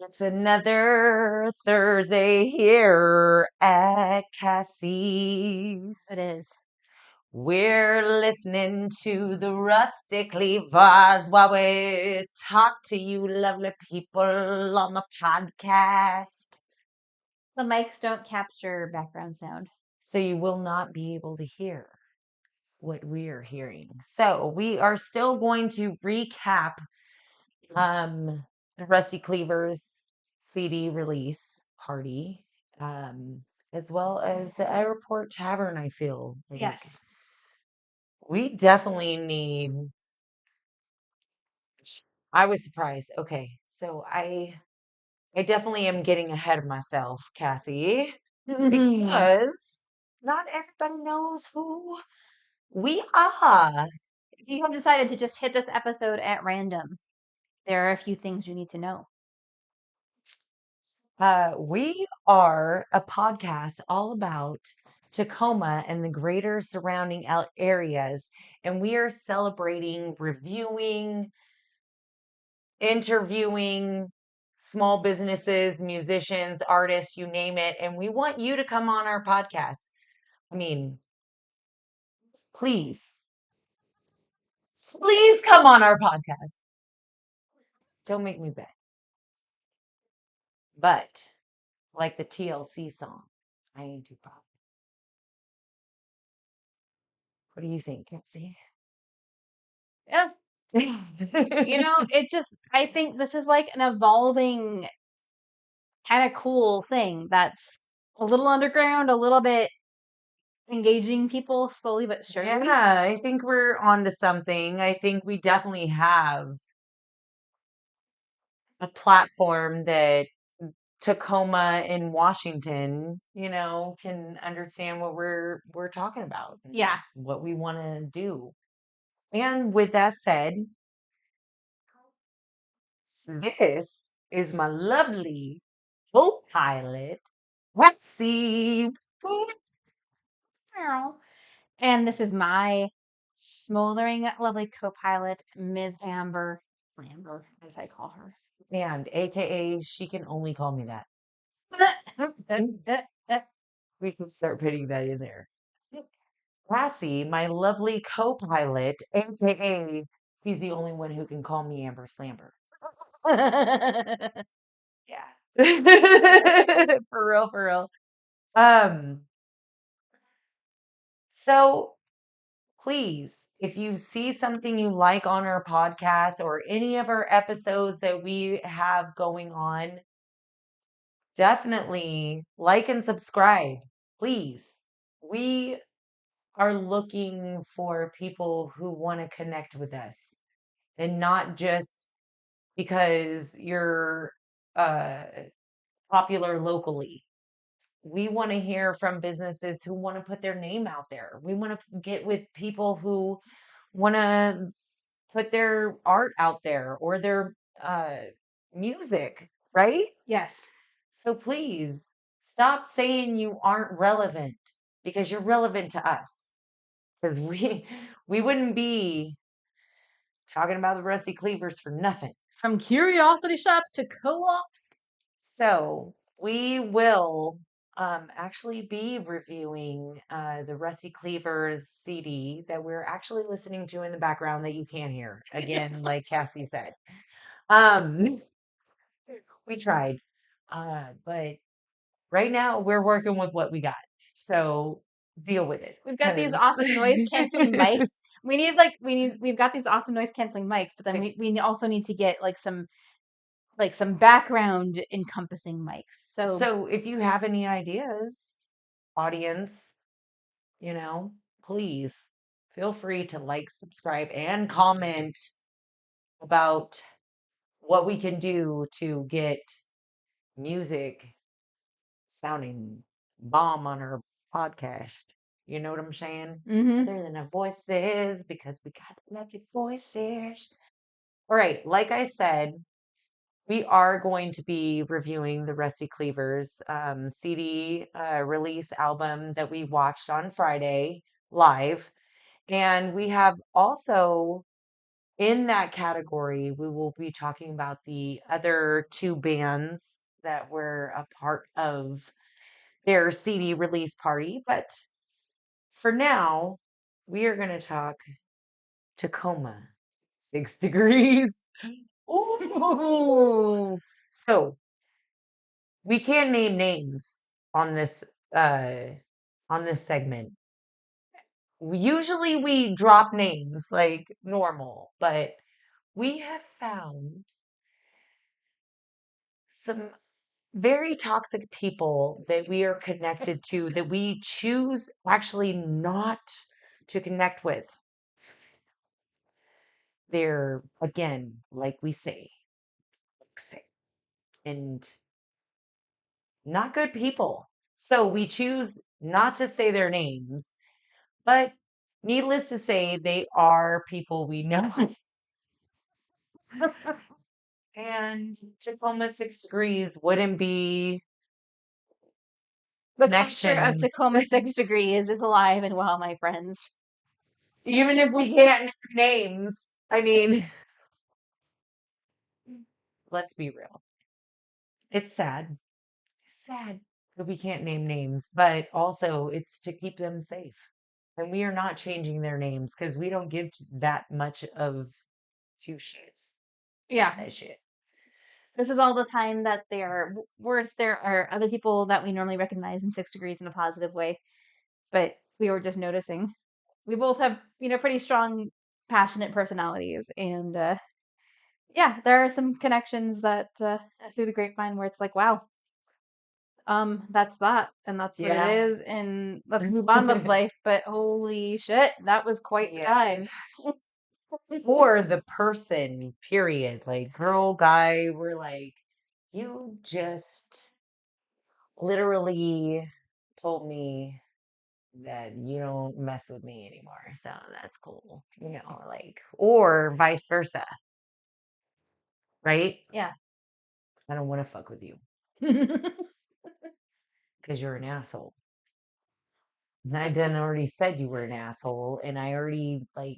It's another Thursday here at Cassie. It is. We're listening to the Rustic Cleavers while we talk to you lovely people on the podcast. The mics don't capture background sound. So you will not be able to hear what we are hearing. So we are still going to recap the Rusty Cleavers CD release party, um, as well as the Airport Tavern. I feel like Yes. we definitely need. I was surprised. Okay, so I definitely am getting ahead of myself, Cassie, because not everybody knows who we are. If you have decided to just hit this episode at random, there are a few things you need to know. We are a podcast all about Tacoma and the greater surrounding areas, and we are celebrating, reviewing, interviewing small businesses, musicians, artists, you name it. And we want you to come on our podcast. I mean, please, please come on our podcast. Don't make me beg. But like the TLC song, I ain't too proud. What do you think, Kipsy? Yeah. I think this is like an evolving kind of cool thing that's a little underground, a little bit engaging people slowly but surely. Yeah, I think we're onto something. I think we definitely have a platform that Tacoma in Washington, can understand what we're talking about, Yeah. what we want to do. And with that said, this is my lovely co-pilot, Patsy. And this is my smoldering, lovely co-pilot, Ms. Amber Flamber, as I call her. And AKA, she can only call me that. We can start putting that in there. Lassie, my lovely co-pilot, aka she's the only one who can call me Amber Slamber. Yeah. For real, for real. Um, so please, if you see something you like on our podcast or any of our episodes that we have going on, definitely like and subscribe. Please. We are looking for people who want to connect with us and not just because you're uh, popular locally. We want to hear from businesses who want to put their name out there. We want to get with people who want to put their art out there or their uh, music, right? Yes. So please stop saying you aren't relevant because you're relevant to us. Because we wouldn't be talking about the Rusty Cleavers for nothing. From curiosity shops to co-ops. So we will actually be reviewing the Rusty Cleavers CD that we're actually listening to in the background that you can hear. Again, like Cassie said. Um, we tried. But right now we're working with what we got. So deal with it. We've got these awesome noise canceling mics. We've got these awesome noise canceling mics, but then we also need to get some background encompassing mics. So if you have any ideas, audience, please feel free to like, subscribe, and comment about what we can do to get music sounding bomb on our podcast. You know what I'm saying? Other than our voices, because we got lovely voices. All right, like I said, we are going to be reviewing the Rusty Cleavers CD release album that we watched on Friday live. And we have also in that category, we will be talking about the other two bands that were a part of their CD release party. But for now, we are going to talk Tacoma 6 degrees. Ooh. So we can name names uh on this segment. Usually we drop names like normal, but we have found some very toxic people that we are connected to that we choose actually not to connect with. They're, again, like we say, toxic and not good people. So we choose not to say their names, but needless to say, they are people we know. And Tacoma 6 degrees wouldn't be The culture of connections, Tacoma 6 degrees is alive and well, my friends. even if we can't name names. I mean, let's be real. It's sad. It's sad that we can't name names, but also it's to keep them safe. And we are not changing their names because we don't give that much of two shits. Yeah. That shit. This is all the time that they are worth. There are other people that we normally recognize in 6 degrees in a positive way, but we were just noticing. We both have, pretty strong, passionate personalities, and yeah, there are some connections that through the grapevine where it's like, wow, that's that, and that's what it Yeah. is, and let's move on with life. But holy shit, that was quite the Yeah. time. Or the person, period. Like, girl, guy, we're like, you just literally told me that you don't mess with me anymore. So that's cool. Like, or vice versa, right? Yeah. I don't want to fuck with you because you're an asshole. And I done already said you were an asshole, and I already, like,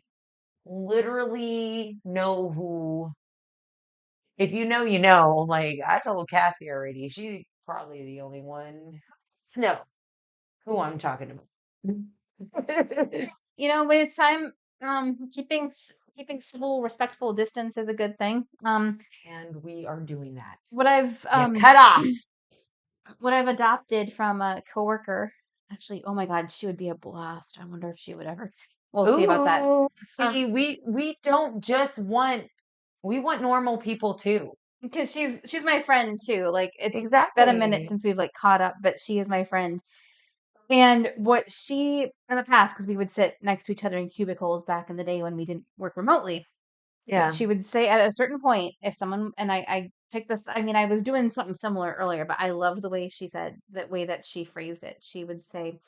literally know who. If you know, you know. Like, I told Cassie already. She's probably the only one to know who I'm talking about. When it's time, keeping civil, respectful distance is a good thing. And we are doing that. What I've Yeah, cut off. what I've adopted from a coworker. Actually, oh my God, she would be a blast. I wonder if she would ever. We'll see about that. Ooh, Um, see, we don't just want we want normal people too. because she's my friend too. Like it's been a minute Exactly. since we've like caught up, but she is my friend. And what she in the past, because we would sit next to each other in cubicles back in the day when we didn't work remotely. But Yeah. she would say at a certain point, if someone, and I picked this, I mean, I was doing something similar earlier, but I loved the way she said, the way that she phrased it. She would say,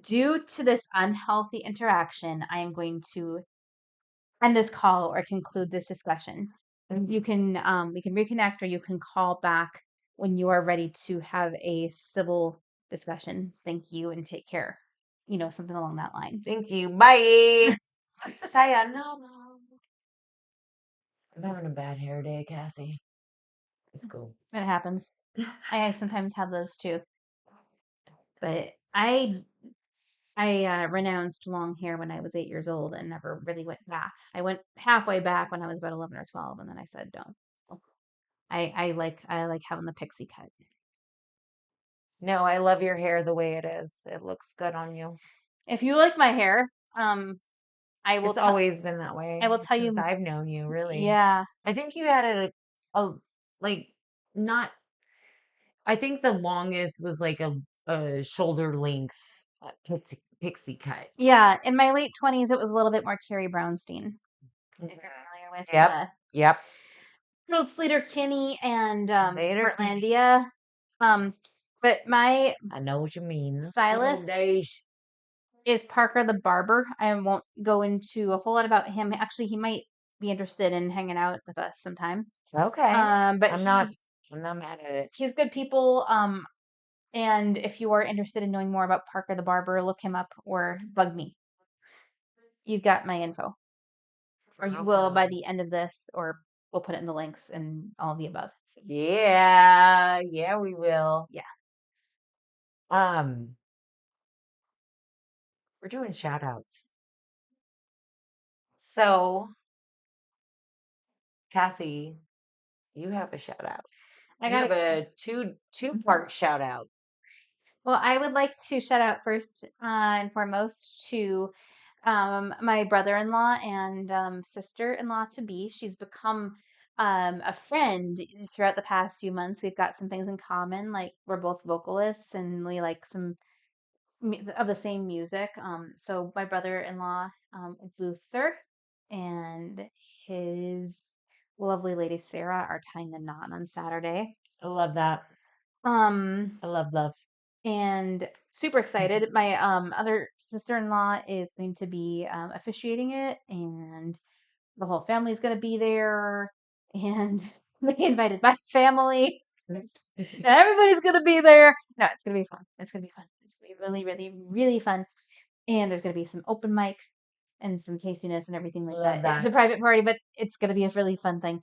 due to this unhealthy interaction, I am going to end this call or conclude this discussion. You can, we can reconnect or you can call back when you are ready to have a civil discussion. Thank you and take care. Something along that line. Thank you. Bye. Sayonara. I'm having a bad hair day, Cassie. It's cool. It happens. I sometimes have those too. But I renounced long hair when I was 8 years old and never really went back. I went halfway back when I was about 11 or 12, and then I said no. I like having the pixie cut. No, I love your hair the way it is. It looks good on you. If you like my hair, I will It's tell always been that way I will tell since you. I've known you, really. Yeah, I think you had a like not. I think the longest was like a shoulder length pixie cut. yeah. In my late 20s, it was a little bit more Carrie Brownstein. If you're familiar with Yep. Yep. Harold Slater Kinney and Later, Kenny. Portlandia. Um, but my I know what you mean. Those good old stylist days. is Parker the barber. I won't go into a whole lot about him. Actually, he might be interested in hanging out with us sometime. Okay. But I'm not. I'm not mad at it. he's good people. And if you are interested in knowing more about Parker the barber, look him up or bug me. You've got my info. or you will by Hopefully. the end of this, or we'll put it in the links and all of the above. So, Yeah, yeah, we will. yeah. Um, we're doing shout outs. So, Cassie, you have a shout out. I You got have it. a two-part shout out. Well, I would like to shout out first and foremost to my brother-in-law and sister-in-law to be. She's become a friend throughout the past few months. We've got some things in common, like we're both vocalists and we like some of the same music. So my brother-in-law is Luther, and his lovely lady Sarah are tying the knot on Saturday. I love that. Um, I love love. and super excited. My other sister-in-law is going to be officiating it, and the whole family's going to be there, and they invited my family. Everybody's going to be there. No, it's going to be fun. It's going to be fun. It's going to be really, really, really fun. And there's going to be some open mic and some tastiness and everything like Love that. It's a that. private party, but it's going to be a really fun thing,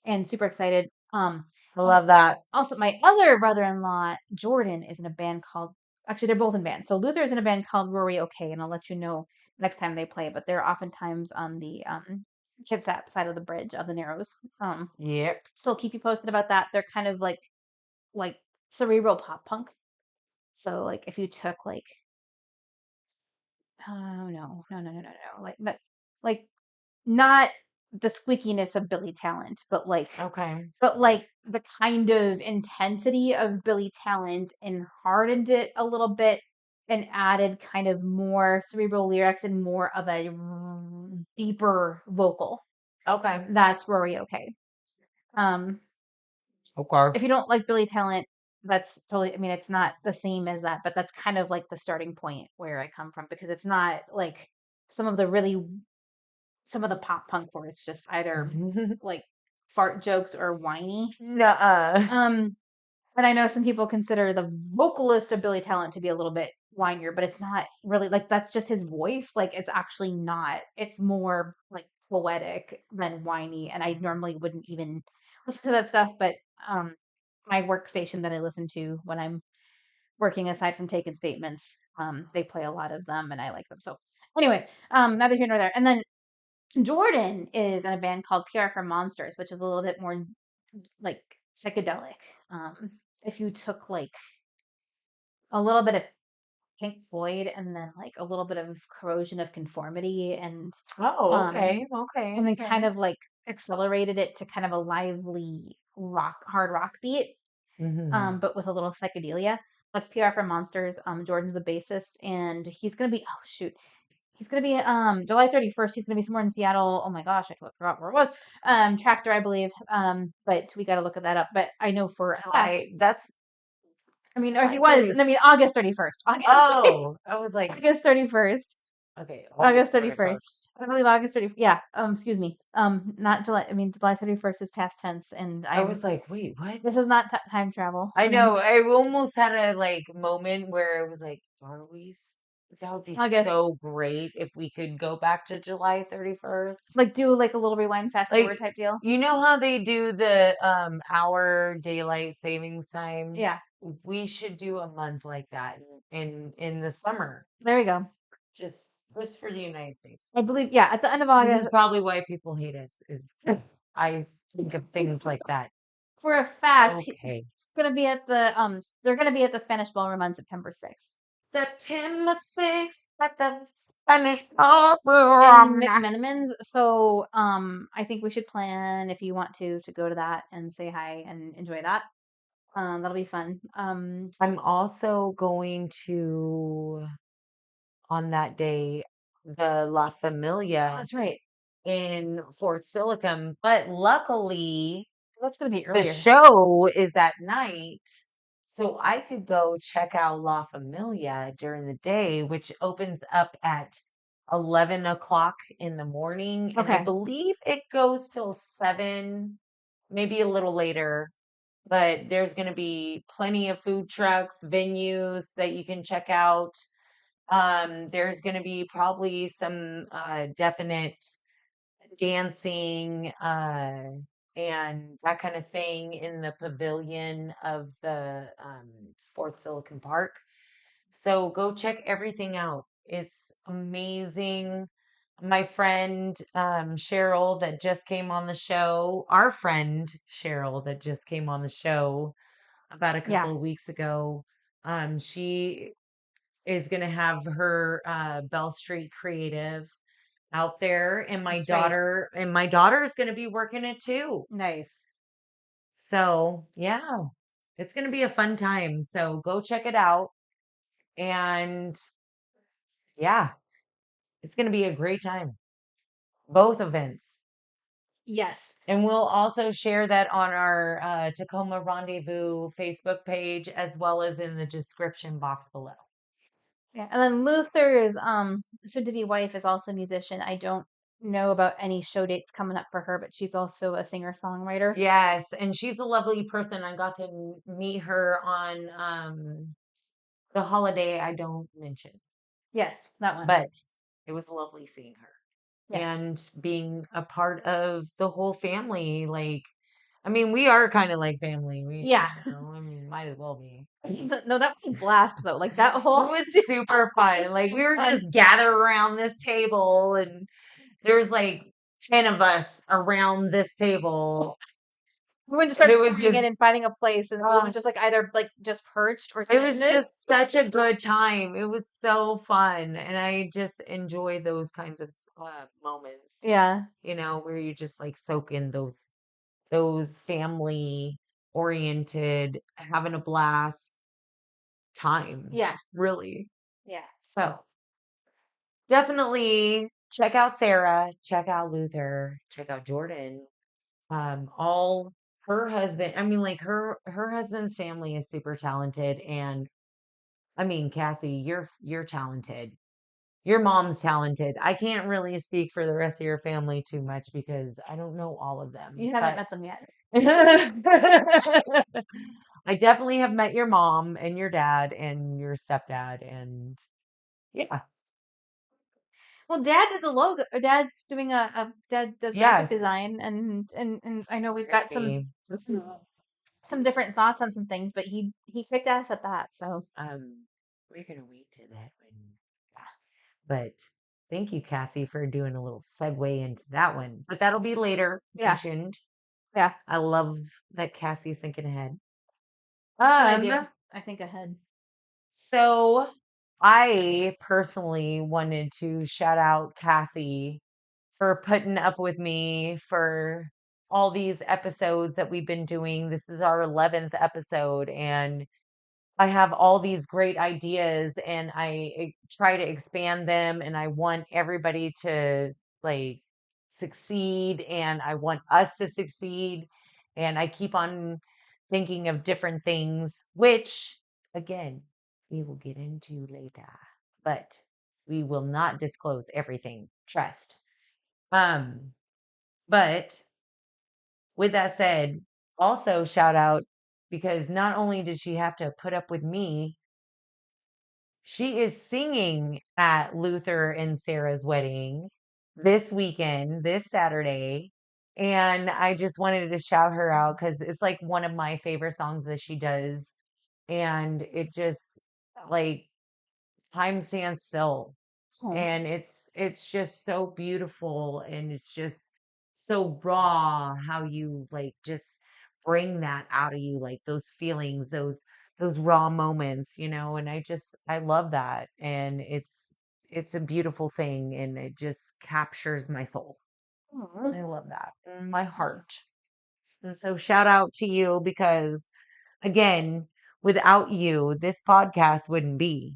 and super excited. I love that. Also, my other brother-in-law, Jordan, is in a band called. Actually, they're both in bands. So Luther's in a band called Rory OK, and I'll let you know next time they play. But they're oftentimes on the Kitsap side of the bridge of the Narrows. Yep. So I'll keep you posted about that. They're kind of like cerebral pop punk. So like if you took like oh no like not the squeakiness of Billy Talent, Okay. but like the kind of intensity of Billy Talent and hardened it a little bit and added kind of more cerebral lyrics and more of a deeper vocal. Okay. That's Rory OK. Um, Okay. if you don't like Billy Talent, that's totally, I mean, it's not the same as that, but that's kind of like the starting point where I come from because it's not like some of the really, some of the pop punk where it's just either like fart jokes or whiny. Nuh-uh. Um, And I know some people consider the vocalist of Billy Talent to be a little bit whinier, but it's not really like that's just his voice. Like it's actually not. It's more like poetic than whiny. And I normally wouldn't even listen to that stuff, but um my workstation that I listen to when I'm working aside from taking statements, they play a lot of them and I like them. So anyways, neither here nor there. And then Jordan is in a band called PR for Monsters, which is a little bit more like psychedelic. Um, if you took like a little bit of Pink Floyd and then like a little bit of Corrosion of Conformity Oh, um okay. Okay. and then kind Okay. of like accelerated it to kind of a lively hard rock beat, Hmm. but with a little psychedelia. That's PR for Monsters. Jordan's the bassist, and he's gonna be oh shoot. He's gonna be July 31st. He's gonna be somewhere in Seattle. Oh my gosh, I forgot where it was. Tractor, I believe. But we got to look at that up. But I know for a fact. That's I mean, or he July was. 30th. I mean, August 31st. Oh, I was like, August 31st. okay, August August 31st. 31st. I believe August 30th. Yeah. Excuse me. Not July. I mean, July 31st is past tense, and I I'm. was like, wait, what? This is not time travel. I know. I almost had a like moment where it was like, are we? That would be August. so great if we could go back to July 31st. Like do like a little rewind, fast forward Like, type deal. you know how they do the hour daylight savings time? Yeah. We should do a month like that in the summer, There we go. just for the United States. I believe. Yeah. At the end of This August, is probably why people hate us, is I think of things like that. for a fact, he's Okay. gonna be at the they're gonna be at the Spanish Ballroom on September 6th September 6th at the Spanish in Ballroom. McMenamins. So I think we should plan if you want to go to that and say hi and enjoy that. That'll be fun. I'm also going to, on that day, the La Oh, Familia that's right. in Fort Silicon, but luckily That's gonna be the earlier. show is at night, so I could go check out La Familia during the day, which opens up at 11 o'clock in the morning, and I Okay. believe it goes till 7, maybe a little later. But there's going to be plenty of food trucks, venues that you can check out. There's going to be probably some definite dancing, and that kind of thing in the pavilion of the Fort Silicon Park. So go check everything out. It's amazing. My friend Cheryl that just came on the show, our friend Cheryl that just came on the show about a Yeah, couple of weeks ago, she is going to have her Bell Street Creative out there, and that's right. my daughter is going to be working it too. Nice. So, yeah, it's going to be a fun time. So, go check it out. And yeah, it's going to be a great time. Both events. Yes. And we'll also share that on our Tacoma Rendezvous Facebook page as well as in the description box below. Yeah. And then Luther's soon to be wife is also a musician. I don't know about any show dates coming up for her, but she's also a singer-songwriter. Yes, and she's a lovely person. I got to meet her on the holiday I don't mention, Yes, that one. but it was lovely seeing her Yes. and being a part of the whole family. Like, I mean, we are kind of like family. Yeah. I mean, might as well be. No, that was a blast though. Like that It whole was part super fun. was Like, so we were fun. just gathered around this table, and there's like 10 of us around this table. Everyone just And starts pouring in and finding a place, and everyone uh, was just like either like just perched or it sitting was it. just such a good time. It was so fun. And I just enjoy those kinds of moments, Yeah. where you just like soak in those family oriented, having a blast time, Yeah. really. Yeah. So definitely check out Sarah, check out Luther, check out Jordan. All her husband, I mean, like her husband's family is super talented, and I mean, Cassie, you're talented. Your mom's talented. I can't really speak for the rest of your family too much because I don't know all of them, You haven't but met them yet. I definitely have met your mom and your dad and your stepdad, and yeah, Well, Dad did the logo. Dad's doing Dad does graphic yes, design, and I know it's we've gonna got be. some different thoughts on some things, but he kicked ass at that. So We're gonna wait to that one. Yeah. But thank you, Cassie, for doing a little segue into that one. But that'll be later yeah, mentioned. yeah, I love that Cassie's thinking ahead. that's what I do. Um, I think ahead. so I personally wanted to shout out Cassie for putting up with me for all these episodes that we've been doing. This is our 11th episode, and I have all these great ideas, and I try to expand them, and I want everybody to like succeed, and I want us to succeed, and I keep on thinking of different things, which again, we will get into later, but we will not disclose everything. Trust. Um, but with that said, also shout out because not only did she have to put up with me, she is singing at Luther and Sarah's wedding this weekend, this Saturday. And I just wanted to shout her out because it's like one of my favorite songs that she does. And it just like time stands still, Oh, and it's just so beautiful, and it's just so raw how you like just bring that out of you, like those feelings, those raw moments, and I love that, and it's a beautiful thing, and it just captures my soul. oh, I love that in my heart. And so shout out to you because again, without you this podcast wouldn't be.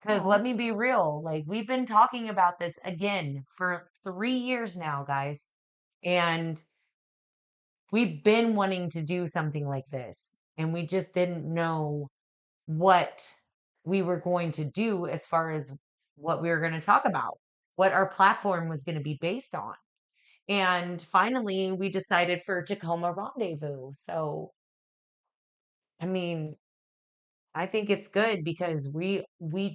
Because oh. let me be real, like we've been talking about this again for 3 years now, guys. And we've been wanting to do something like this. And we just didn't know what we were going to do as far as what we were going to talk about, what our platform was going to be based on. And finally, we decided for Tacoma Rendezvous. So, I mean, I think it's good because we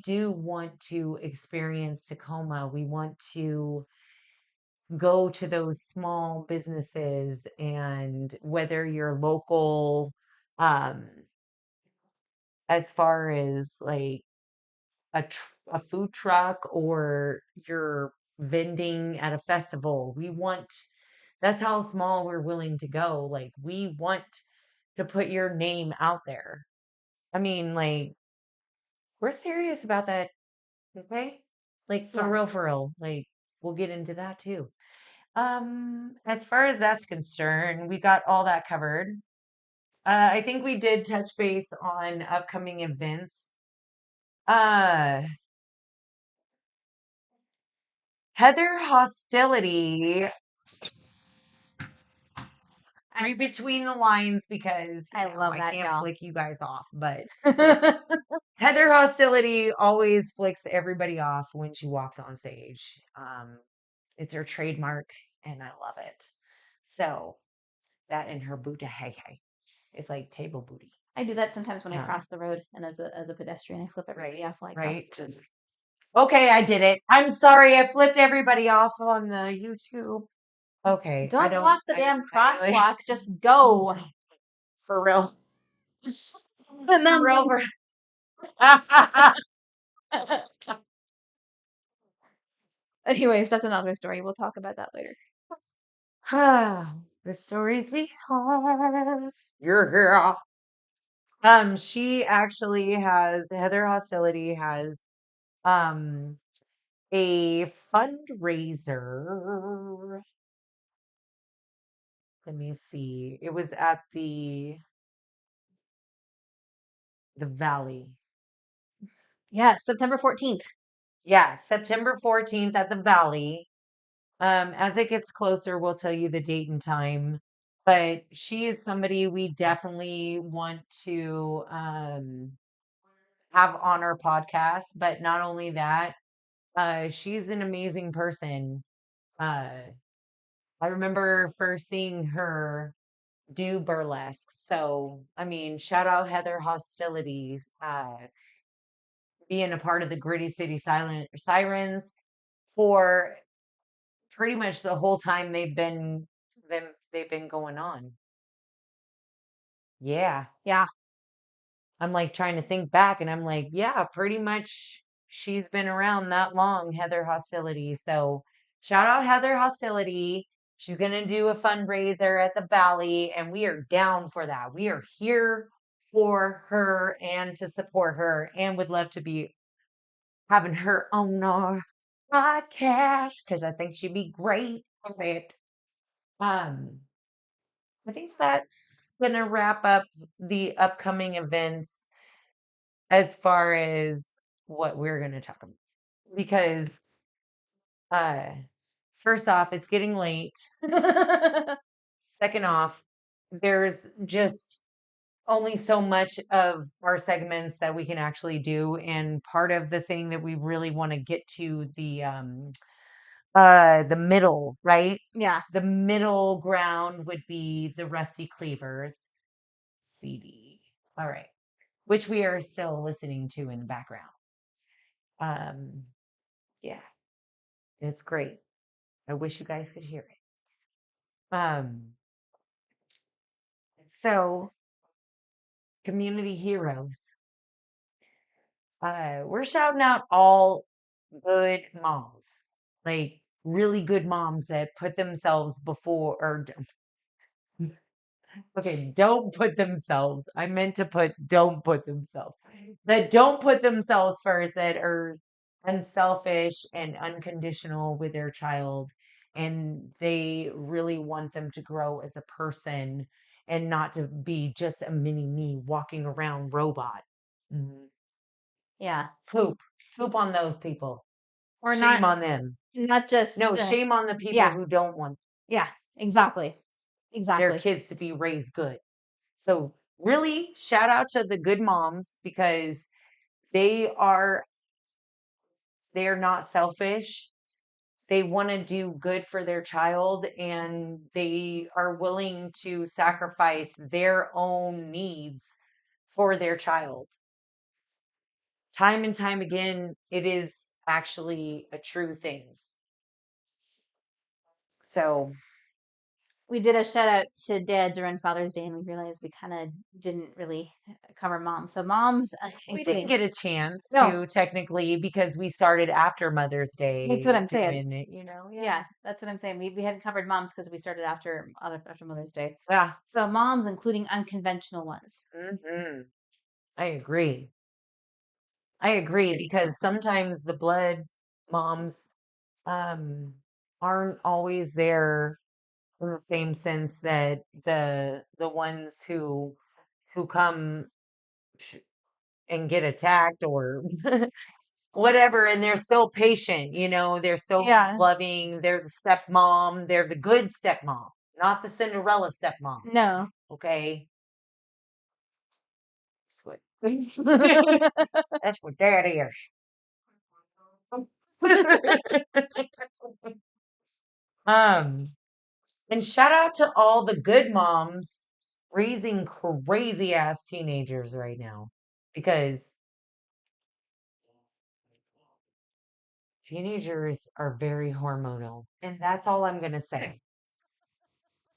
do want to experience Tacoma. We want to go to those small businesses, and whether you're local, um, as far as like a food truck, or you're vending at a festival, that's how small we're willing to go. Like, we want to put your name out there. I mean, like, we're serious about that, okay? Like, Yeah. for real. Like, we'll get into that too. As far as that's concerned, we got all that covered. I think we did touch base on upcoming events. Uh, Heather Hostility, I read between the lines because, I love I that can't gal. flick you guys off, but Heather Hostility always flicks everybody off when she walks on stage. It's her trademark, and I love it. So, that and her booty, hey, hey. It's like table booty. I do that sometimes when I Um, cross the road, and as a pedestrian, I flip right, everybody off when I cross. right. Okay, I did it. I'm sorry, I flipped everybody off on the YouTube. Okay, Don't walk the I, damn I like, crosswalk. Just go. for real, And for then, real, for anyways, that's another story. We'll talk about that later. the stories we have. You're here. She actually has Heather Hostility has um a fundraiser. Let me see. It was at the Valley. Yeah, September 14th. Yeah, September 14th at the Valley. As it gets closer, we'll tell you the date and time. But she is somebody we definitely want to have on our podcast. But not only that, she's an amazing person. Uh, I remember first seeing her do burlesque. So, I mean, shout out Heather Hostilities, being a part of the Gritty City Silent Sirens for pretty much the whole time they've been going on. Yeah. Yeah. I'm like trying to think back, and I'm like, yeah, pretty much she's been around that long, Heather Hostility. So shout out Heather Hostility. She's gonna do a fundraiser at the Valley, and we are down for that. We are here for her and to support her, and would love to be having her on our podcast because I think she'd be great at it. Um, I think that's gonna wrap up the upcoming events as far as what we're gonna talk about. Because uh first off, it's getting late. Second off, there's just only so much of our segments that we can actually do. And part of the thing that we really want to get to the middle, right? Yeah. The middle ground would be the Rusty Cleavers CD. All right. Which we are still listening to in the background. Um, yeah, it's great. I wish you guys could hear it. So community heroes. We're shouting out all good moms, like really good moms that put themselves before, or okay, don't put themselves. I meant to put don't put themselves. That don't put themselves first, that are unselfish and unconditional with their child. And they really want them to grow as a person and not to be just a mini me walking around robot. Mhm. Yeah. Poop. Poop on those people. Or Shame not on them. not just No, shame on the people yeah. who don't want Yeah. Exactly. their Exactly. kids to be raised good. So really shout out to the good moms because they are they're not selfish. They want to do good for their child, and they are willing to sacrifice their own needs for their child. Time and time again, it is actually a true thing. So We did a shout out to dads around Father's Day, and we realized we kind of didn't really cover moms. So moms, we didn't including get a chance no, to technically because we started after Mother's that's what Day I'm saying. doing it, you know? Yeah. Yeah, that's what I'm saying. We hadn't covered moms because we started after Mother's Day. Yeah. So moms, including unconventional ones. I agree. I agree because sometimes the blood moms um aren't always there in the same sense that the ones who come sh- and get attacked or whatever, and they're so patient, you know, they're so Yeah, loving, they're the stepmom, they're the good stepmom, not the Cinderella stepmom. no. Okay, that's what that's what that is. um and shout out to all the good moms raising crazy ass teenagers right now because teenagers are very hormonal. And that's all I'm going to say.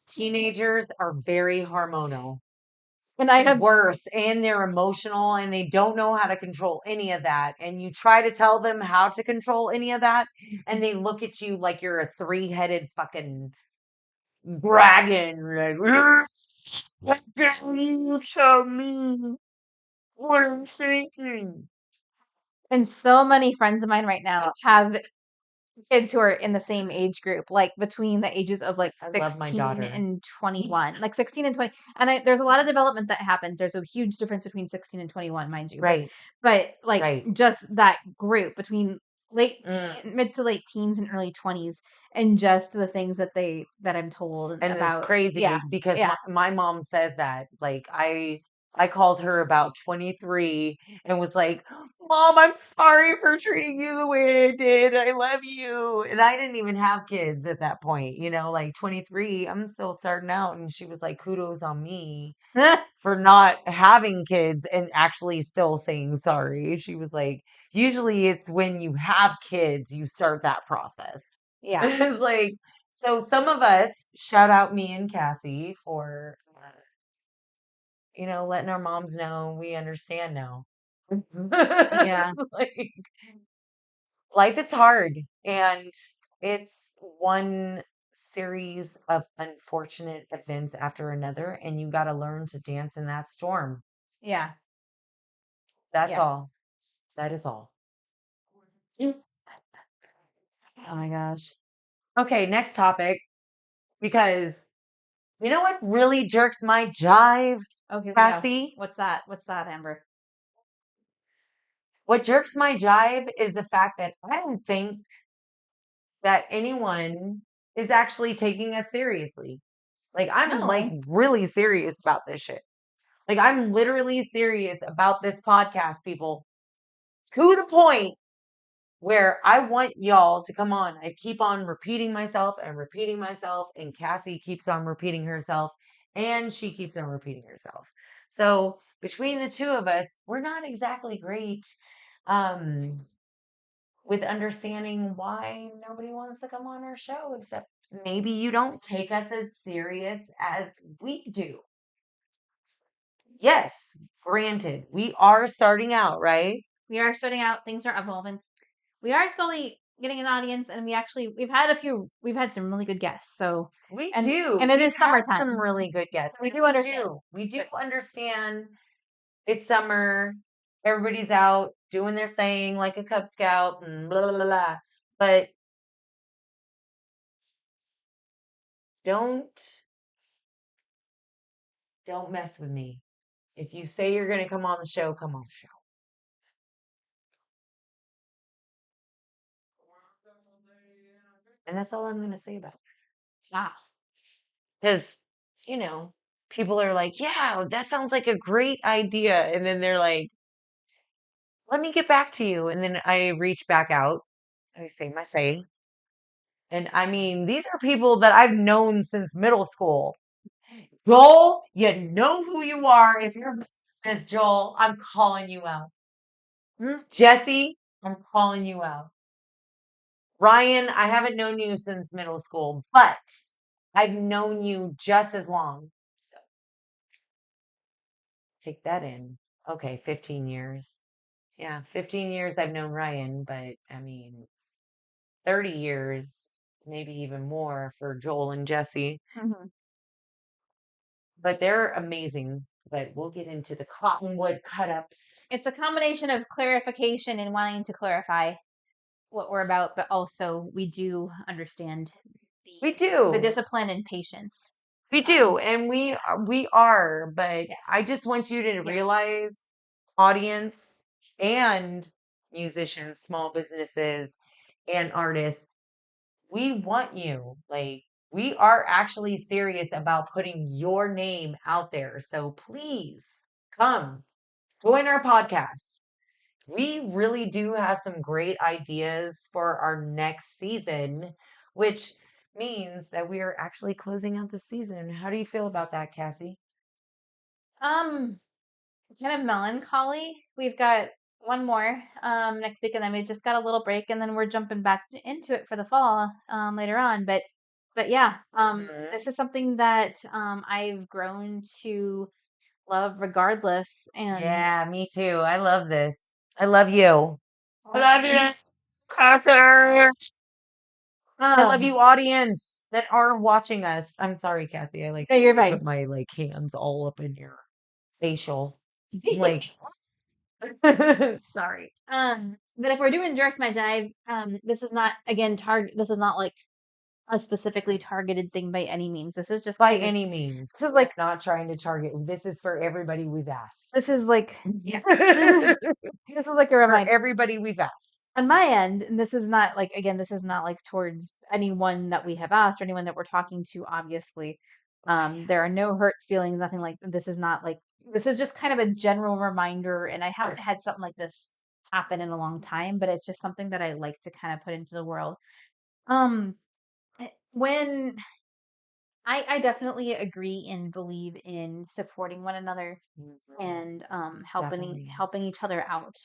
Teenagers are very hormonal And I and have worse, and they're emotional and they don't know how to control any of that. And you try to tell them how to control any of that, and they look at you like you're a three-headed fucking dragon. Like, what can you tell me what I'm thinking? and so many friends of mine right now have kids who are in the same age group, like between the ages of like I love my 16 daughter. and 21, like 16 and 20. And there's a lot of development that happens. There's a huge difference between 16 and 21, mind you. Right, But like right. just that group between Mm. mid to late teens and early 20s, and just the things that I'm told And it's about. Yeah. crazy because Yeah. my mom says that. Like I called her about 23 and was like, "Mom, I'm sorry for treating you the way I did. I love you." And I didn't even have kids at that point, you know, like 23, I'm still starting out. And she was like, "Kudos on me for not having kids and actually still saying sorry." She was like, "Usually it's when you have kids you start that process." Yeah. It's like, so some of us, shout out me and Cassie for, you know, letting our moms know we understand now. Yeah. Like, life is hard and it's one series of unfortunate events after another, and you got to learn to dance in that storm. Yeah. That's Yeah. all. That is all. Oh my gosh. Okay, next topic. Because you know what really jerks my jive, Oh, here we go. Cassie? What's that? What's that, Amber? What jerks my jive is the fact that I don't think that anyone is actually taking us seriously. Like, I'm like No. really serious about this shit. Like, I'm literally serious about this podcast, people, to the point where I want y'all to come on. I keep on repeating myself, and Cassie keeps on repeating herself, and she keeps on repeating herself. So between the two of us, we're not exactly great um, with understanding why nobody wants to come on our show, except maybe you don't take us as serious as we do. Yes, granted, we are starting out, right? We are starting out, things are evolving. We are slowly getting an audience, and we've had some really good guests. So, We and do. and it We've is had some summertime. really good guests. We And do understand. we do But understand it's summer. Everybody's out doing their thing like a Cub Scout and blah, blah, blah, blah. But don't, don't mess with me. If you say you're going to come on the show, come on the show. And that's all I'm going to say about it. wow. Because, you know, people are like, yeah, that sounds like a great idea. And then they're like, let me get back to you. And then I reach back out. I say my say. And I mean, these are people that I've known since middle school. Joel, you know who you are. If you're this Joel, I'm calling you out. Jesse, I'm calling you out. Ryan, I haven't known you since middle school, but I've known you just as long. So take that in. Okay, 15 years. Yeah, 15 years I've known Ryan, but I mean, 30 years, maybe even more for Joel and Jesse. Mhm. But they're amazing. But we'll get into the cottonwood cut ups. It's a combination of clarification and wanting to clarify what we're about, but also we do understand We the do. discipline and patience. We do. And we are, but Yeah, I just want you to yeah. realize, audience and musicians, small businesses and artists, we want you. Like, we are actually serious about putting your name out there. So please come join our podcast. We really do have some great ideas for our next season, which means that we are actually closing out the season. How do you feel about that, Cassie? Um, kind of melancholy. We've got one more next week, and then we've just got a little break, and then we're jumping back into it for the fall later on. But yeah, Mhm. this is something that I've grown to love regardless, and Yeah, me too. I love this. I love you. I love you, Cassie. I love um, you, audience that are watching us. I'm sorry, Cassie. I like no, you're put fine. my like hands all up in your facial. Like, sorry. But if we're doing jerks my jive, this is not again target. This is not like a specifically targeted thing by any means. This is just By kind of any means. this is We're like not trying to target. This is for everybody we've asked. this is like yeah. For This is like a reminder everybody we've asked. on my end, and this is not like again, this is not like towards anyone that we have asked or anyone that we're talking to, obviously. There are no hurt feelings, nothing like this is not like this is just kind of a general reminder, and I haven't had something like this happen in a long time, but it's just something that I like to kind of put into the world. Um when I definitely agree and believe in supporting one another Mhm. and Definitely. helping each other out.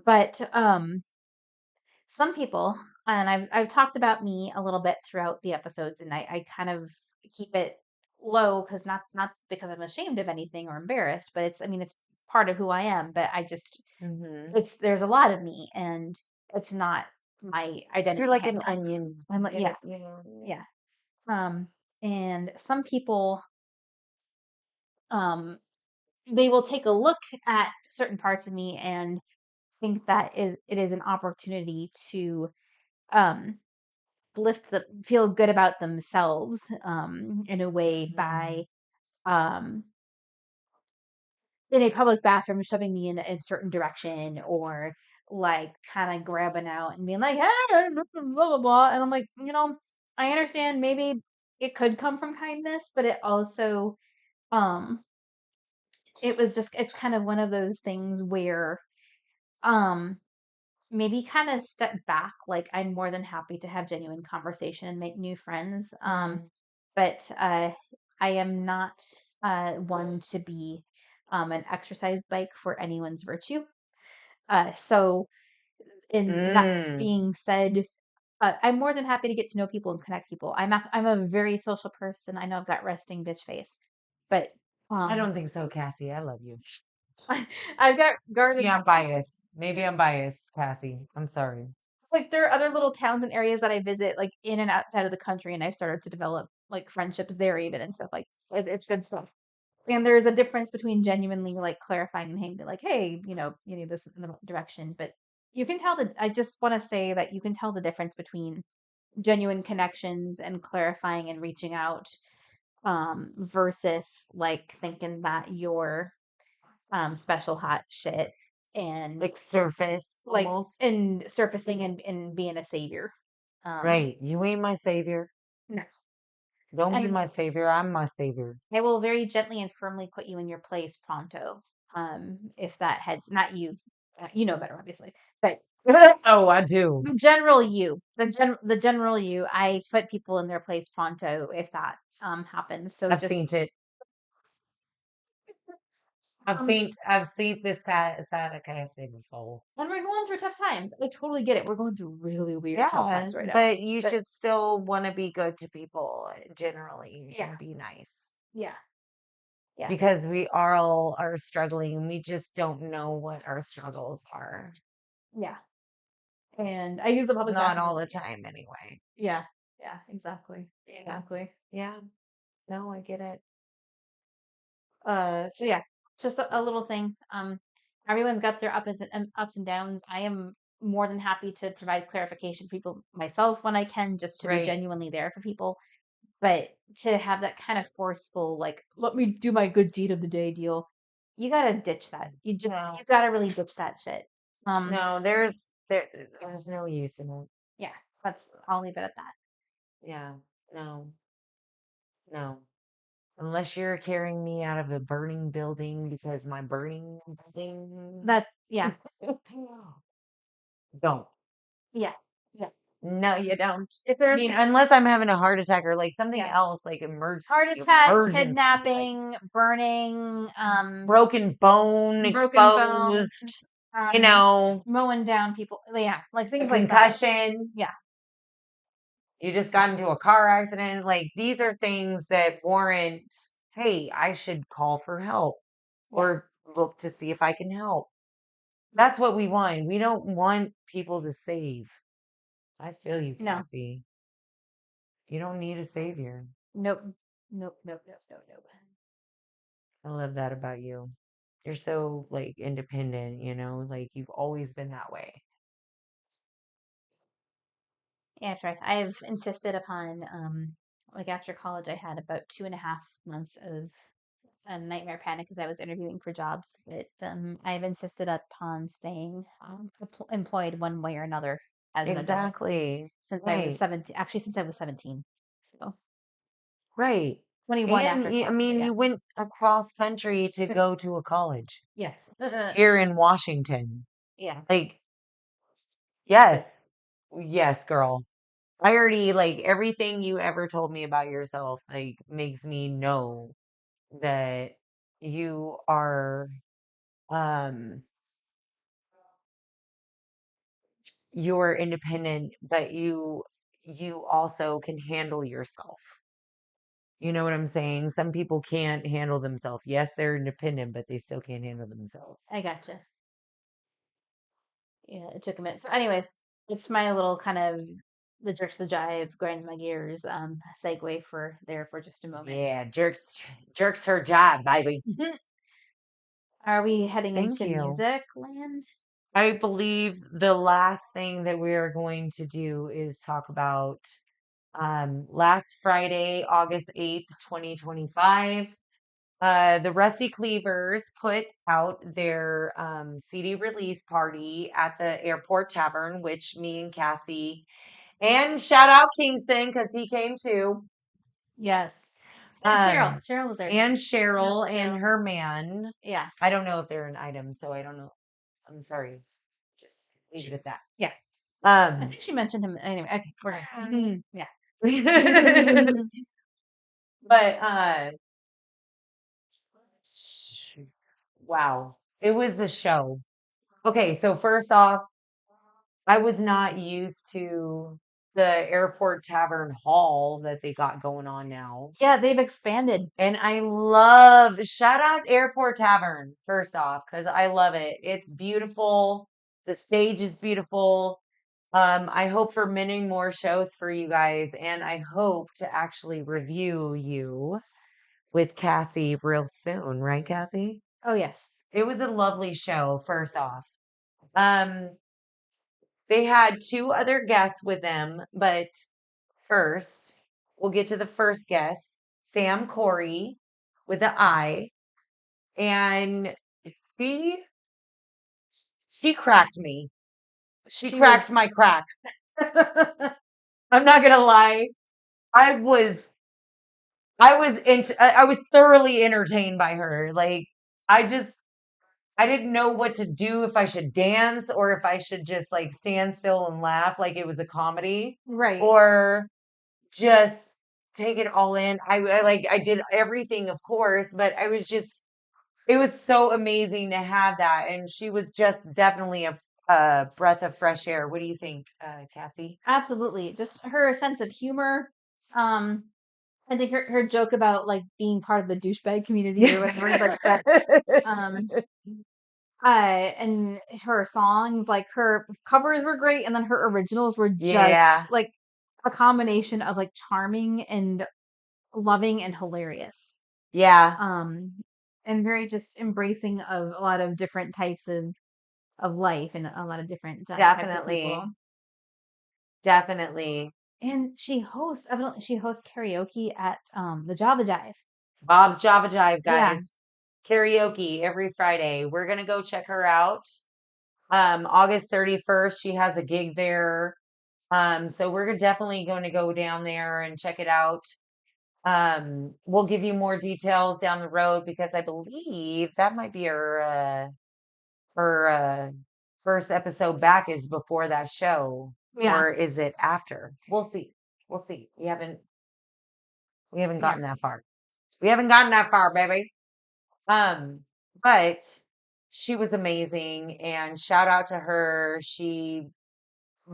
But some people, and I've talked about me a little bit throughout the episodes, and I kind of keep it low because not because I'm ashamed of anything or embarrassed, but it's I mean it's part of who I am. But I just Hmm. it's there's a lot of me, and it's not my You're identity like an handle. onion. I'm like yeah, Yeah. yeah. Um, and some people um they will take a look at certain parts of me and think that it is an opportunity to um lift the feel good about themselves in a way by Mhm. um in a public bathroom shoving me in a certain direction or like kind of grabbing out and being like hey blah blah blah and I'm like I understand maybe it could come from kindness but it also um it was just it's kind of one of those things where um maybe kind of step back like I'm more than happy to have genuine conversation and make new friends Mm. but I am not one to be an exercise bike for anyone's virtue so in that Mm. being said I'm more than happy to get to know people and connect people I'm a very social person I know I've got resting bitch face but I um don't think so, Cassie. I love you. I've got guarded Yeah, I'm biased. Maybe I'm biased, Cassie. I'm sorry. it's like there are other little towns and areas that I visit, like in and outside of the country, and I've started to develop like friendships there even and stuff like it's good stuff. And there's a difference between genuinely like clarifying and being like, hey, you need this in the direction, but you can tell I just want to say that you can tell the difference between genuine connections and clarifying and reaching out versus like thinking that you're special hot shit and Like surface like almost. and surfacing and being a savior. Um, Right. You ain't my savior. no. Don't be And my savior. I'm my savior. I will very gently and firmly put you in your place pronto. If that heads not you, you know better, obviously, but Oh, I do. the general you, the general you, I put people in their place pronto if that happens. So I've just seen it. I've seen this guy side of Cassie before. When we're going through tough times, I totally get it. We're going through really weird tough Yeah, times right now. but you But should still want to be good to people generally yeah, and be nice yeah, yeah, because we all are struggling. We just don't know what our struggles are. yeah. And I use the public Not bathroom. all the time, anyway. Yeah, yeah, exactly, Yeah, exactly. yeah. No, I get it. So yeah, it's just a little thing. Everyone's got their ups and downs. I am more than happy to provide clarification for people myself when I can, just to be Right. genuinely there for people. But to have that kind of forceful, like, let me do my good deed of the day deal, you gotta ditch that. No, You gotta really ditch that shit. Um, no, there's no use in it. yeah, I'll leave it at that. Yeah, no, no. Unless you're carrying me out of a burning building because my burning building. Yeah, Don't. yeah, yeah. No, you don't. If I there's, mean, unless I'm having a heart attack or like something yeah, else, like heart attack, emergency, like kidnapping, burning, broken bone broken bones, exposed, you um, know, mowing down people. Yeah, like a things like that. concussion, Yeah, you just got into a car accident. Like these are things that warrant, hey, I should call for help yeah. or look to see if I can help. Yeah. That's what we want. We don't want people to save. I feel you, No, Cassie. You don't need a savior. nope, nope, nope, nope, nope, nope. I love that about you. You're so like independent, like you've always been that way. Yeah, I've tried. I've insisted upon, like after college, I had about 2.5 months of a nightmare panic as I was interviewing for jobs. But I've insisted upon staying employed one way or another as an adult Exactly. since I was Right. 17. Actually, since I was 17. So Right. 21 And after I college. But mean, yeah. you went across country to go to a college Yes. here in Washington. Yeah. Like, yes. Yes, girl. I already like everything you ever told me about yourself, like makes me know that you are um you're independent, but you also can handle yourself. You know what I'm saying? Some people can't handle themselves. Yes, they're independent, but they still can't handle themselves. I gotcha. Yeah, it took a minute. So, anyways, it's my little kind of the jerks the jive grinds my gears segue for there for just a moment. Yeah, jerks her job, baby. Are we heading Thank into you. music land? I believe the last thing that we are going to do is talk about last Friday, August 8th, 2025. The Rusty Cleavers put out their CD release party at the Airport Tavern, which me and Cassie and shout out Kingston because he came too. Yes. And Cheryl. Um, Cheryl was there too. and Cheryl and Cheryl. her man. Yeah. I don't know if they're an item, so I don't know. I'm sorry. Just leave it at that. Yeah. I Um, think she mentioned him anyway. Okay, we're good. Yeah. but wow, it was a show. Okay, so first off, I was not used to the Airport Tavern Hall that they got going on now. Yeah, they've expanded. And I love, shout out Airport Tavern, first off, because I love it. It's beautiful. The stage is beautiful. I hope for many more shows for you guys, and I hope to actually review you with Cassie real soon, right, Cassie? Oh yes. It was a lovely show, first off. Um, they had two other guests with them, but first, we'll get to the first guest, Sam Corey with the I, and she she cracked me. She She cracked was my crack. I'm not gonna lie. I was I was thoroughly entertained by her. Like I just I didn't know what to do if I should dance or if I should just like stand still and laugh like it was a comedy right. or just take it all in. I did everything, of course, but I was just it was so amazing to have that. And she was just definitely a breath of fresh air. What do you think, Cassie? Absolutely. Just her sense of humor. Um, I think her joke about like being part of the douchebag community or whatever, like that. Um, and her songs, like her covers were great, and then her originals were just Yeah. like a combination of like charming and loving and hilarious. Yeah. Um, and very just embracing of a lot of different types of life and a lot of different types of people. Definitely. Definitely. And she hosts, evidently, she hosts karaoke at the Java Jive. Bob's Java Jive, Yeah. guys. Karaoke every Friday. We're gonna go check her out. August 31st, she has a gig there. So we're definitely going to go down there and check it out. We'll give you more details down the road because I believe that might be her first episode back is before that show, Yeah. or is it after? We'll see. We'll see. We haven't Yeah. gotten that far. We haven't gotten that far, baby. Um, but she was amazing and shout out to her. She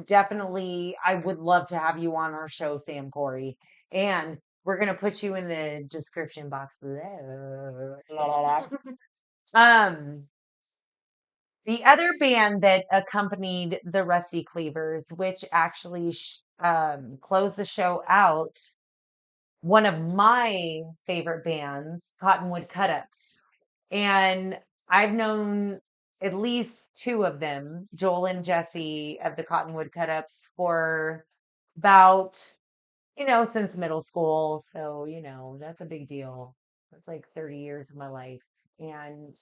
definitely, I would love to have you on our show, Sam Corey. And we're going to put you in the description box below. La, la, la. Um, the other band that accompanied the Rusty Cleavers, which actually closed the show out, one of my favorite bands, Cottonwood Cut-Ups. And I've known at least two of them, Joel and Jesse of the Cottonwood Cut-Ups, for about, since middle school. So, that's a big deal. That's like 30 years of my life. And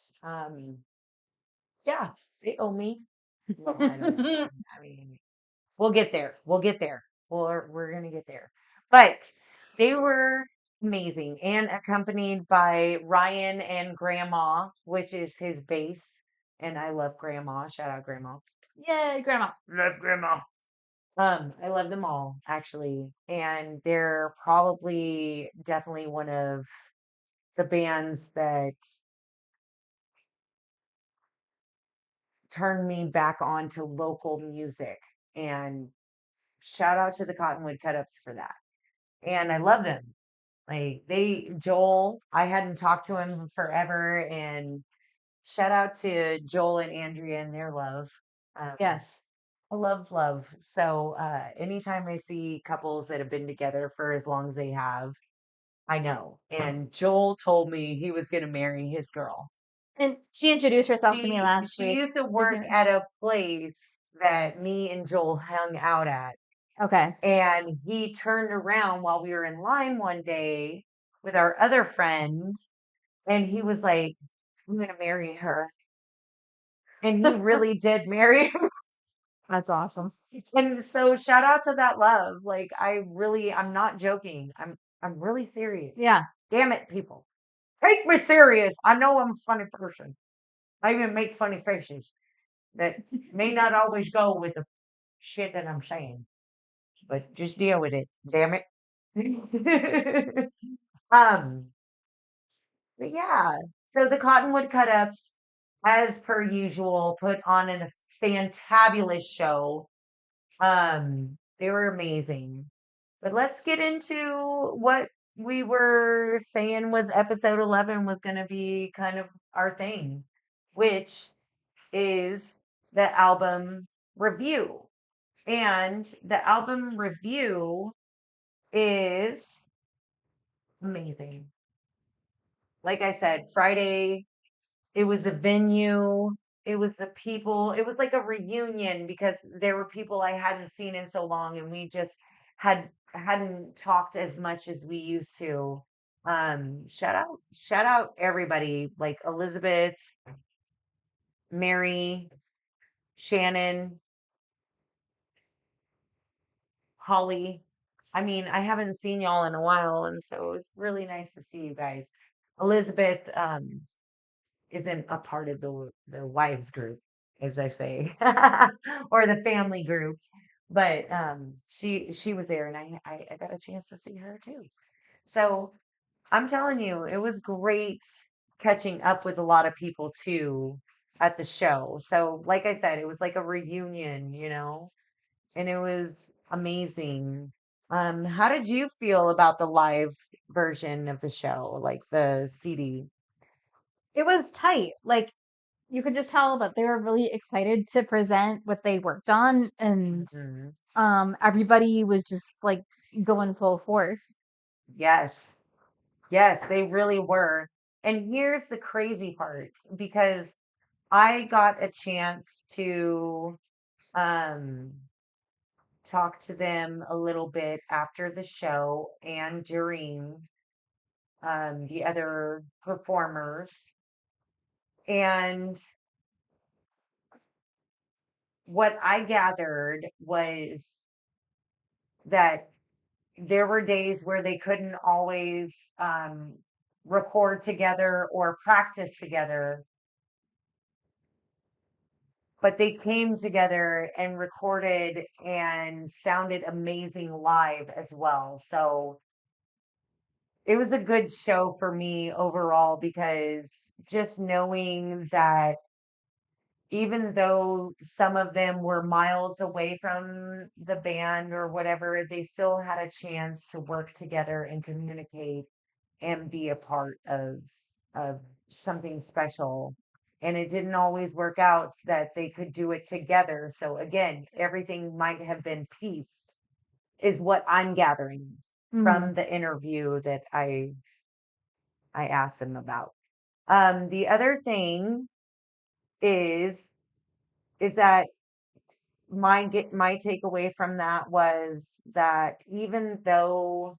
yeah, they owe me. No, I don't know. I mean, we'll get there. We'll get there. We're gonna get there. But they were amazing and accompanied by Ryan and Grandma, which is his bass. And I love Grandma. Shout out Grandma. Yay, grandma. Love Grandma. I love them all actually. And they're probably definitely one of the bands that turned me back on to local music. And shout out to the Cottonwood Cut-Ups for that. And I love them. Like Joel, I hadn't talked to him forever, and shout out to Joel and Andrea and their love. Um, Yes. I love love. So anytime I see couples that have been together for as long as they have, I know. And Joel told me he was going to marry his girl. And she introduced herself to me last She week. used to She's work here. at a place that me and Joel hung out at. Okay. And he turned around while we were in line one day with our other friend, and he was like, I'm going to marry her. And he really did marry her. That's awesome. And so shout out to that love. Like I'm not joking. I'm really serious. Yeah. Damn it, people. Take me serious. I know I'm a funny person. I even make funny faces that may not always go with the shit that I'm saying, but just deal with it. Damn it. um, but yeah. So the Cottonwood Cut-Ups, as per usual, put on a fantabulous show. They were amazing. But let's get into what we were saying was episode 11 was going to be kind of our thing, which is the album review. And the album review is amazing. Like I said, Friday, it was a venue, it was the people, it was like a reunion because there were people I hadn't seen in so long and we just hadn't talked as much as we used to. Shout out everybody like Elizabeth, Mary, Shannon, Holly. I mean, I haven't seen y'all in a while, and so it's really nice to see you guys. Elizabeth isn't a part of the wives group, as I say, or the family group, but she was there, and I got a chance to see her too. So I'm telling you, it was great. catching up with a lot of people too at the show. So, like I said, it was like a reunion, and it was amazing. How did you feel about the live version of the show, like the CD? It was tight. Like you could just tell that they were really excited to present what they worked on, and Mhm. everybody was just like going full force. Yes. Yes, they really were. And here's the crazy part because I got a chance to um talk to them a little bit after the show and during the other performers. And what I gathered was that there were days where they couldn't always um, record together or practice together, but they came together and recorded and sounded amazing live as well. So it was a good show for me overall because just knowing that even though some of them were miles away from the band or whatever, they still had a chance to work together and communicate and be a part of something special. And it didn't always work out that they could do it together. So again, everything might have been pieced, is what I'm gathering Hmm. from the interview that I asked them about. The other thing is is that my takeaway from that was that even though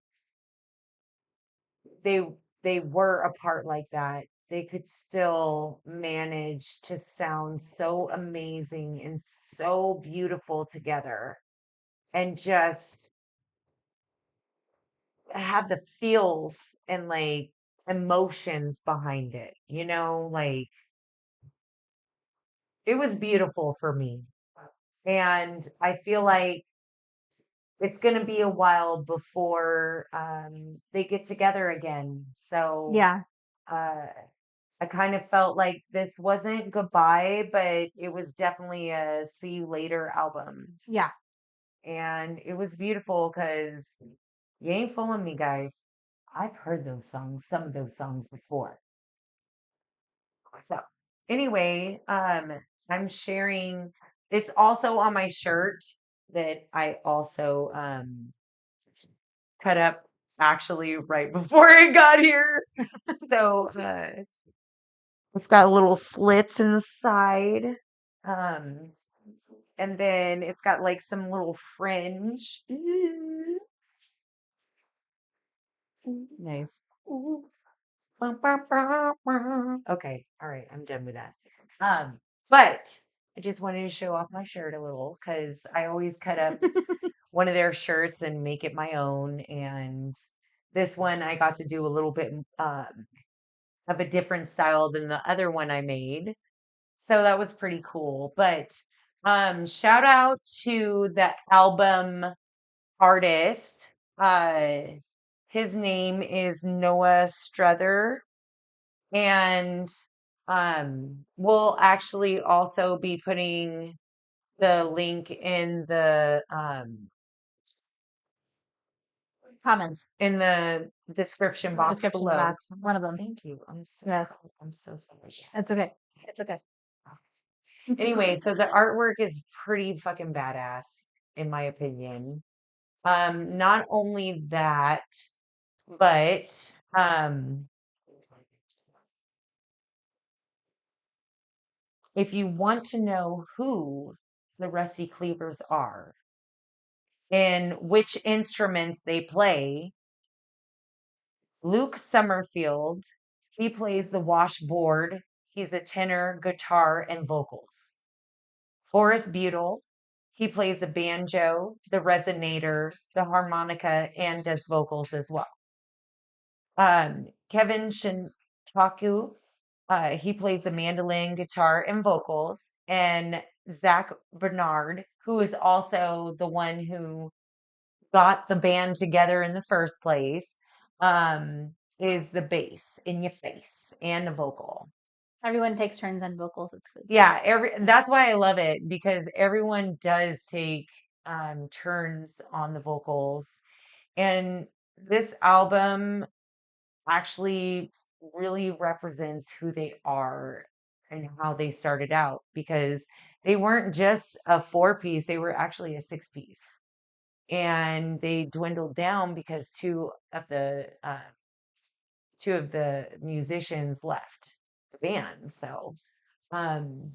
they they were apart like that, they could still manage to sound so amazing and so beautiful together and just have the feels and like emotions behind it, like it was beautiful for me. And I feel like it's going to be a while before they get together again. So Yeah, uh, I kind of felt like this wasn't goodbye, but it was definitely a see you later album. yeah. And it was beautiful because you ain't fooling me, guys. I've heard those songs, some of those songs before. So anyway, I'm sharing. It's also on my shirt that I also cut up actually right before I got here. So it's got little slits in the side. Um, and then it's got like some little fringe. Nice. Okay, all right, I'm done with that. But I just wanted to show off my shirt a little because I always cut up one of their shirts and make it my own. And this one I got to do a little bit of a different style than the other one I made. So that was pretty cool. But shout out to the album artist. Uh his name is Noah Struther, and we'll actually also be putting the link Comments in the description in the box description below. box. One of them. Thank you. I'm so Yes, sorry. I'm so sorry. it's okay. It's okay. Anyway, so the artwork is pretty fucking badass, in my opinion. Not only that, but if you want to know who the Rusty Cleavers are and which instruments they play, Luke Summerfield, he plays the washboard. He's a tenor, guitar, and vocals. Forrest Butel, he plays the banjo, the resonator, the harmonica, and does vocals as well. Kevin Shintaku, he plays the mandolin, guitar, and vocals. And Zach Bernard, who is also the one who got the band together in the first place. is the bass in your face and the vocal. Everyone takes turns on vocals. It's good. Yeah, that's why I love it because everyone does take turns on the vocals. And this album actually really represents who they are and how they started out because they weren't just a four piece, they were actually a six piece. And they dwindled down because two of the musicians left the band. So, um,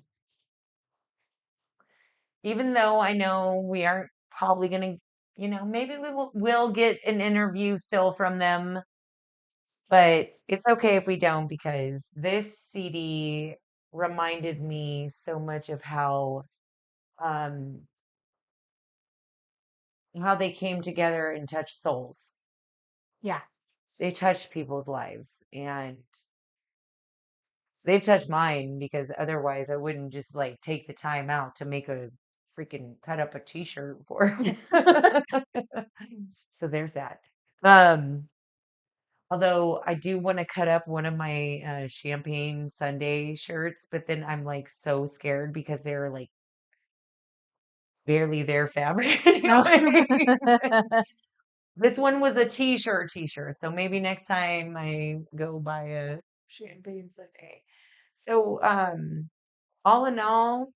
even though I know we aren't probably going to, maybe we'll get an interview still from them, but it's okay if we don't because this CD reminded me so much of um how they came together and touched souls. Yeah. They touched people's lives and they've touched mine because otherwise I wouldn't just like take the time out to make a freaking cut up a t-shirt for 'em. So there's that. Um, although I do want to cut up one of my champagne Sunday shirts, but then I'm like so scared because they're like barely their fabric No. anyway. This one was a t-shirt, so maybe next time I go buy a champagne Sunday. So all in all,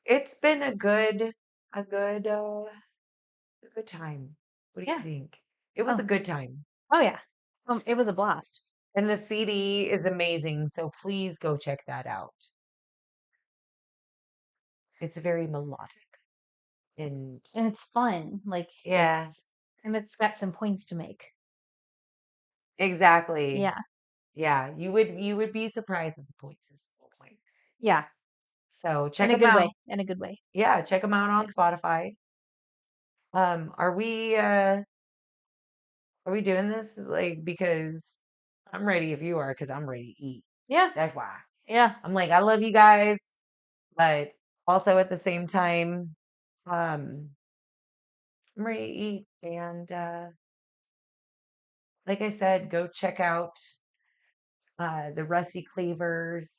it's been a good, a good time. What do you Yeah. think? It was a Oh. good time. Oh yeah. It was a blast. And the CD is amazing, so please go check that out. It's very melodic and And it's fun. Like yeah, and it's got some points to make. exactly. Yeah. Yeah, you would be surprised at the points at the point. Yeah. So check In a them good way. out. In a good way. Yeah, check them out on Yeah. Spotify. Are we doing this like because I'm ready if you are because I'm ready to eat. Yeah. That's why. Yeah. I'm like, I love you guys, but also at the same time, um, I'm ready to eat. And like I said, go check out the Rusty Cleavers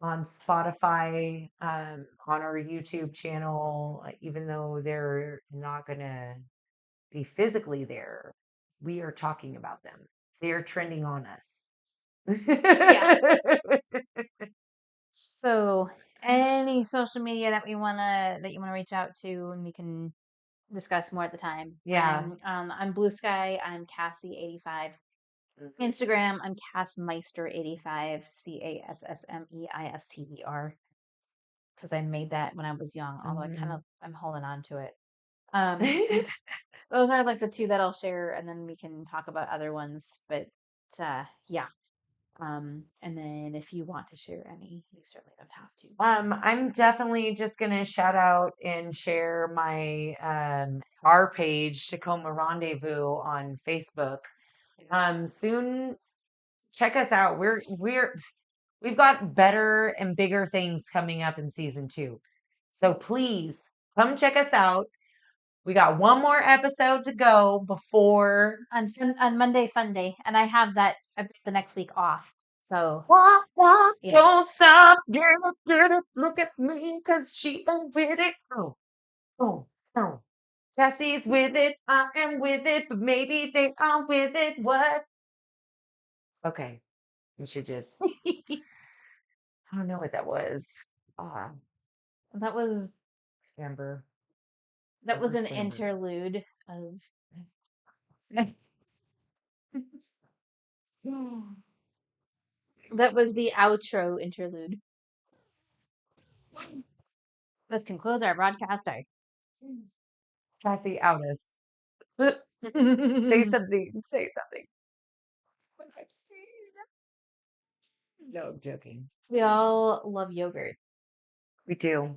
on Spotify, on our YouTube channel, even though they're not gonna be physically there, we are talking about them. They are trending on us. Yeah. So any social media that you wanna reach out to and we can discuss more at the time. Yeah. I'm Blue Sky, I'm Cassie85. Mhm. Instagram, I'm Cassmeister85, Cassmeister, because I made that when I was young, although Mhm. I'm holding on to it. Um, those are like the two that I'll share, and then we can talk about other ones. But yeah. And then if you want to share any, you certainly don't have to. I'm definitely just gonna shout out and share my our page, Tacoma Rendezvous on Facebook. Soon check us out. We've got better and bigger things coming up in season 2. So please come check us out. We got one more episode to go before On Monday Fun Day, and I have that the next week off. So walk, walk, yeah. don't stop, get it, look at me, cause she ain't with it. Oh, oh, oh. Cassie's with it, I am with it, but maybe they are with it. What? Okay, you should just. I don't know what that was. Ah, that was Amber, that was Amber an Slamber. interlude of that was the outro interlude. This concludes our broadcast day. Cassie, out us. Say something. Say something. No, I'm joking. We all love yogurt, We do.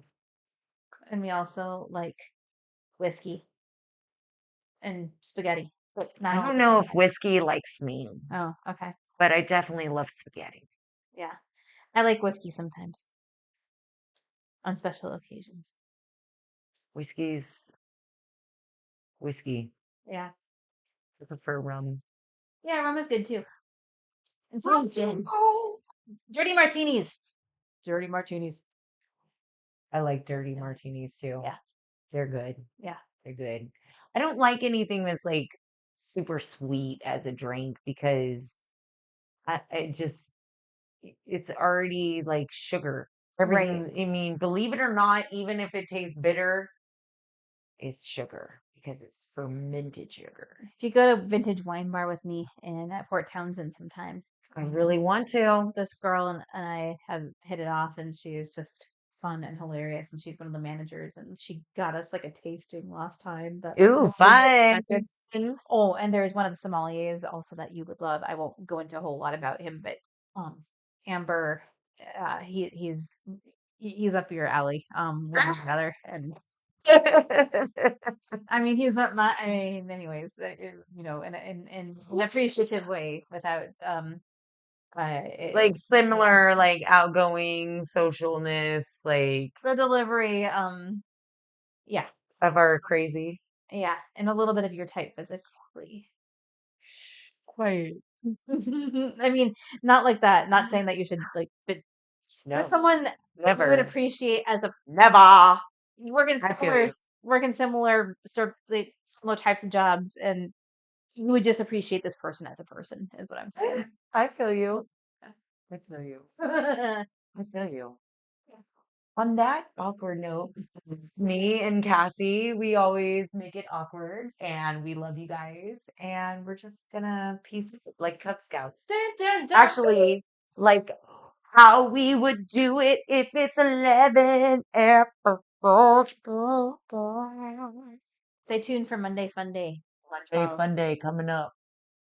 and we also like whiskey and spaghetti, but not I all at don't the know same if time. whiskey likes me, Oh, okay. but I definitely love spaghetti. Yeah. I like whiskey sometimes on special occasions. Whiskey's whiskey. Yeah. I prefer rum. Yeah, rum is good too. And so is gin. Dirty martinis. Dirty martinis. I like dirty martinis too. Yeah. They're good. Yeah. They're good. I don't like anything that's like super sweet as a drink because I just it's already like sugar. Right. Everything's, I mean, believe it or not, even if it tastes bitter, it's sugar because it's fermented sugar. If you go to Vintage Wine Bar with me in at Fort Townsend sometime, I really want to. this girl and I have hit it off, and she is just fun and hilarious. And she's one of the managers, and she got us like a tasting last time that like Ooh, nobody fun. expected. Oh, and there's one of the sommeliers also that you would love. I won't go into a whole lot about him, but um, Amber, he's up your alley, one way or another. And I mean, he's not my. I mean, anyways, in an appreciative way, without Like yeah, similar, like outgoing socialness, like the delivery, yeah, of our crazy. yeah, and a little bit of your type physically. Shh, quiet. I mean, not like that. Not saying that you should like, but just No, someone that you would never, appreciate as a never. you work in I feel similar you. work in similar sort of like, similar types of jobs, and you would just appreciate this person as a person, is what I'm saying. I feel you. I feel you. I feel you. On that awkward note, me and Cassie, we always make it awkward and we love you guys. And we're just gonna peace out like Cub Scouts. Dun, dun, dun. Actually, like how we would do it if it's 11 episodes. Stay tuned for Monday Fun Day. Monday Fun Day coming up.